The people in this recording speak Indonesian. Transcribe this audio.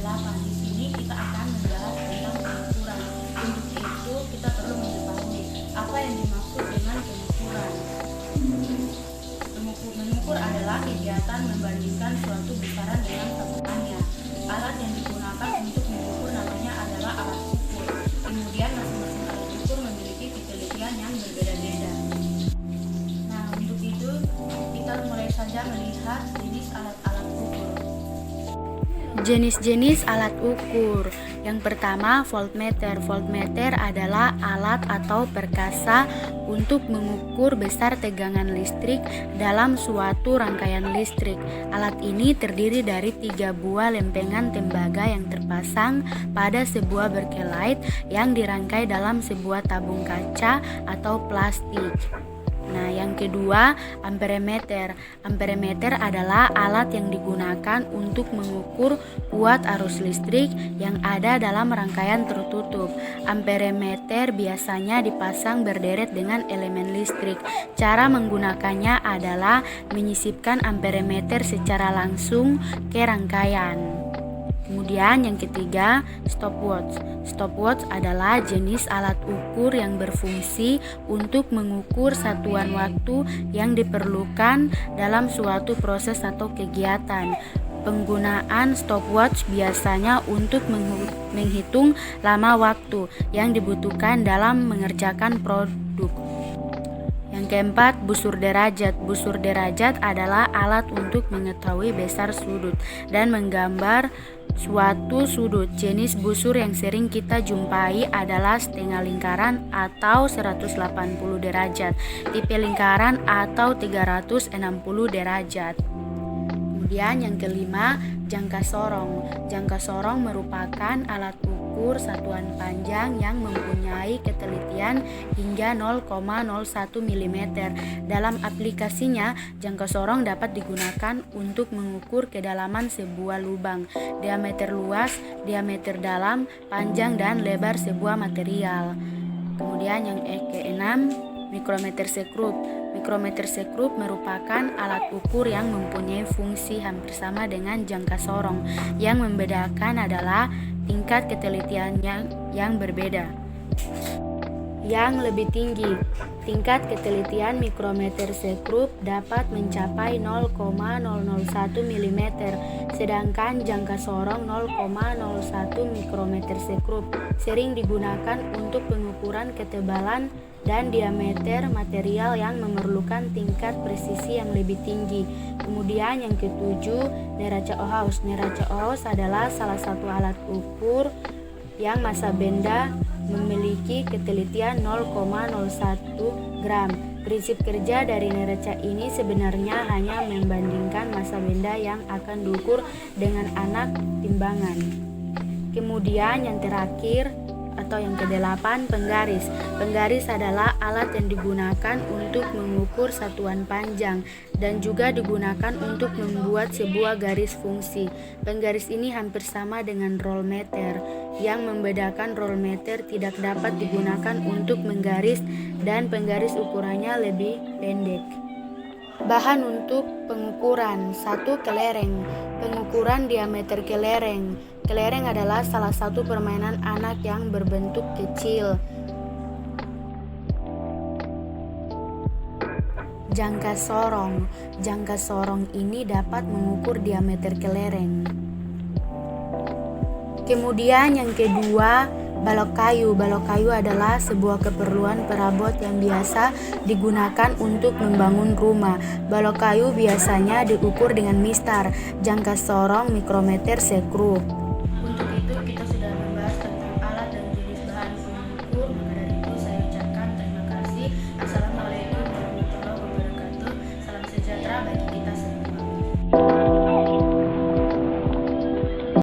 ke-8. Di sini kita akan membahas tentang pengukuran. Untuk itu kita perlu mengetahui apa yang dimaksud dengan pengukuran. Mengukur adalah kegiatan membandingkan suatu besaran dengan satuannya. Alat yang digunakan untuk mengukur namanya adalah alat ukur. Kemudian masing-masing alat ukur memiliki ketelitian yang berbeda-beda. Nah, untuk itu kita mulai saja melihat jenis alat-alat ukur. Jenis-jenis alat ukur. Yang pertama, voltmeter. Voltmeter adalah alat atau perkasa untuk mengukur besar tegangan listrik dalam suatu rangkaian listrik. Alat ini terdiri dari 3 buah lempengan tembaga yang terpasang pada sebuah berkelait yang dirangkai dalam sebuah tabung kaca atau plastik. Nah, yang kedua, amperemeter. Amperemeter adalah alat yang digunakan untuk mengukur kuat arus listrik yang ada dalam rangkaian tertutup. Amperemeter biasanya dipasang berderet dengan elemen listrik. Cara menggunakannya adalah menyisipkan amperemeter secara langsung ke rangkaian. Kemudian yang ketiga, stopwatch. Stopwatch adalah jenis alat ukur yang berfungsi untuk mengukur satuan waktu yang diperlukan dalam suatu proses atau kegiatan. Penggunaan stopwatch biasanya untuk menghitung lama waktu yang dibutuhkan dalam mengerjakan produk. Yang keempat, busur derajat. Busur derajat adalah alat untuk mengetahui besar sudut dan menggambar suatu sudut. Jenis busur yang sering kita jumpai adalah setengah lingkaran atau 180 derajat, tipe lingkaran atau 360 derajat. Kemudian yang kelima, jangka sorong. Jangka sorong merupakan alat ukur satuan panjang yang mempunyai ketelitian hingga 0,01 mm. Dalam aplikasinya, jangka sorong dapat digunakan untuk mengukur kedalaman sebuah lubang, diameter luas, diameter dalam, panjang dan lebar sebuah material. Kemudian yang keenam, mikrometer sekrup. Mikrometer sekrup merupakan alat ukur yang mempunyai fungsi hampir sama dengan jangka sorong. Yang membedakan adalah tingkat ketelitiannya yang berbeda. Yang lebih tinggi, tingkat ketelitian mikrometer sekrup dapat mencapai 0,001 mm, sedangkan jangka sorong 0,01 mikrometer sekrup sering digunakan untuk pengukuran ketebalan dan diameter material yang memerlukan tingkat presisi yang lebih tinggi. Kemudian yang ketujuh, neraca Ohaus. Neraca Ohaus adalah salah satu alat ukur yang massa benda memiliki ketelitian 0,01 gram. Prinsip kerja dari neraca ini sebenarnya hanya membandingkan massa benda yang akan diukur dengan anak timbangan. Kemudian yang terakhir atau yang ke-8, penggaris. Penggaris adalah alat yang digunakan untuk mengukur satuan panjang dan juga digunakan untuk membuat sebuah garis fungsi. Penggaris ini hampir sama dengan rollmeter. Yang membedakan rollmeter tidak dapat digunakan untuk menggaris dan penggaris ukurannya lebih pendek. Bahan untuk pengukuran. 1. Kelereng. Pengukuran diameter kelereng. Kelereng adalah salah satu permainan anak yang berbentuk kecil. Jangka sorong. Jangka sorong ini dapat mengukur diameter kelereng. Kemudian yang kedua, balok kayu. Balok kayu adalah sebuah keperluan perabot yang biasa digunakan untuk membangun rumah. Balok kayu biasanya diukur dengan mistar, jangka sorong, mikrometer sekrup.